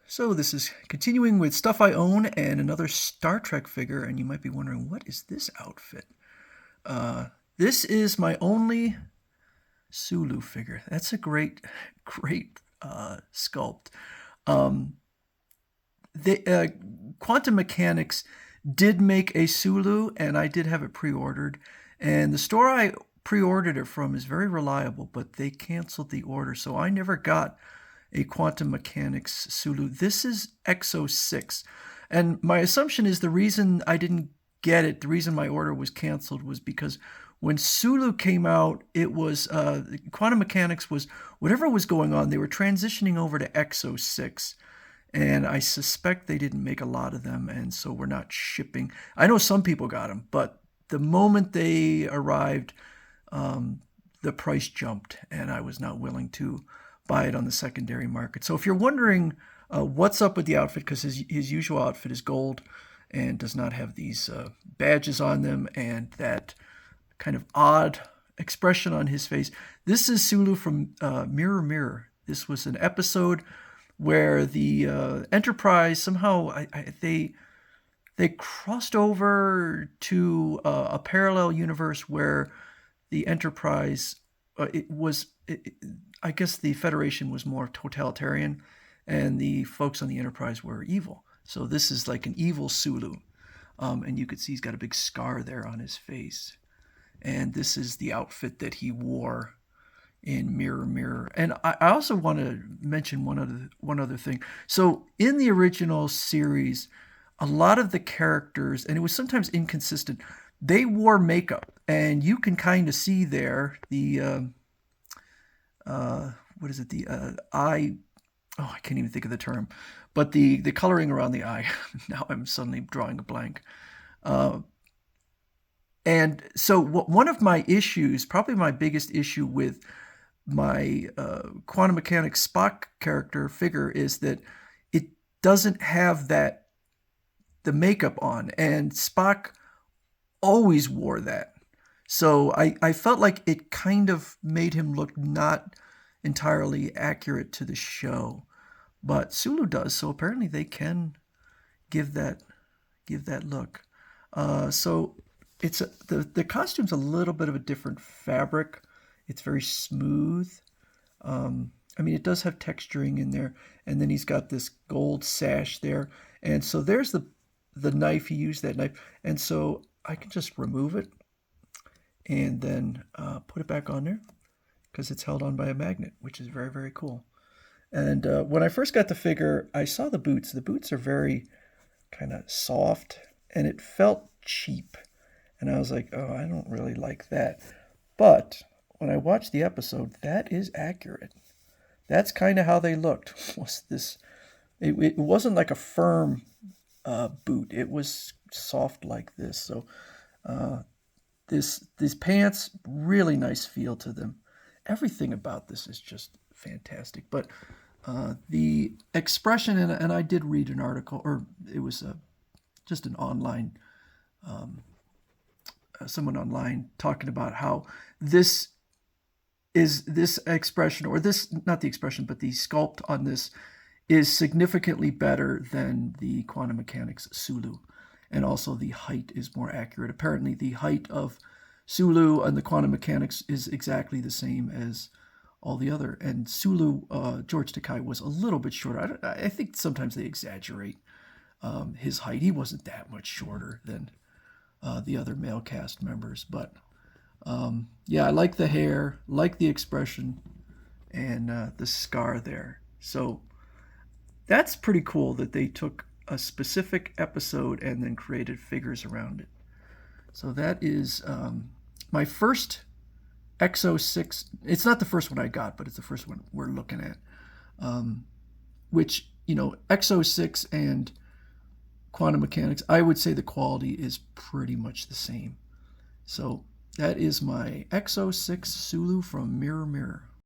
So this is continuing with stuff I own and another Star Trek figure, and you might be wondering, what is this outfit? This is my only Sulu figure. That's a great sculpt. Um, the Quantum Mechanics did make a Sulu, and I did have it pre-ordered. And the store I pre-ordered it from is very reliable, but they canceled the order, so I never got a Quantum Mechanics Sulu. This is EXO-6. And my assumption is the reason I didn't get it, the reason my order was canceled was because when Sulu came out, it was Quantum Mechanics was whatever was going on. They were transitioning over to EXO-6, and I suspect they didn't make a lot of them, and so we're not shipping. I know some people got them, but the moment they arrived, the price jumped, and I was not willing to buy it on the secondary market. So if you're wondering what's up with the outfit, because his usual outfit is gold and does not have these badges on them and that kind of odd expression on his face, this is Sulu from Mirror Mirror. This was an episode where the Enterprise somehow they crossed over to a parallel universe where the Enterprise I guess the Federation was more totalitarian, and the folks on the Enterprise were evil. So this is like an evil Sulu, and you could see he's got a big scar there on his face. And this is the outfit that he wore in Mirror Mirror. And I also want to mention one other thing. So in the original series, a lot of the characters, and it was sometimes inconsistent, they wore makeup, and you can kind of see there the what is it? The eye. Oh, I can't even think of the term, but the coloring around the eye. Now I'm suddenly drawing a blank. And so one of my issues, probably my biggest issue with my Quantum Mechanics Spock character figure, is that it doesn't have the makeup on, and Spock always wore that. So I felt like it kind of made him look not entirely accurate to the show. But Sulu does, so apparently they can give that look. So the costume's a little bit of a different fabric. It's very smooth. I mean, it does have texturing in there, and then he's got this gold sash there, and so there's the knife. He used that knife, and so I can just remove it and then put it back on there because it's held on by a magnet, which is very, very cool. And when I first got the figure, I saw the boots. The boots are very kind of soft, and it felt cheap. And I was like, oh, I don't really like that. But when I watched the episode, that is accurate. That's kind of how they looked. Was this? It wasn't like a firm boot. It was soft like this. So these pants, really nice feel to them. Everything about this is just fantastic. But the expression, and I did read an article, or it was just an online, someone online talking about how this expression, or this, not the expression, but the sculpt on this is significantly better than the Quantum Mechanics Sulu. And also the height is more accurate. Apparently the height of Sulu and the Quantum Mechanics is exactly the same as all the other. And Sulu, George Takei, was a little bit shorter. I think sometimes they exaggerate his height. He wasn't that much shorter than the other male cast members. But yeah, I like the hair, like the expression, and the scar there. So that's pretty cool that they took a specific episode and then created figures around it. So that is my first EXO-6. It's not the first one I got, but it's the first one we're looking at. Which, EXO-6 and Quantum Mechanics, I would say the quality is pretty much the same. So that is my EXO-6 Sulu from Mirror Mirror.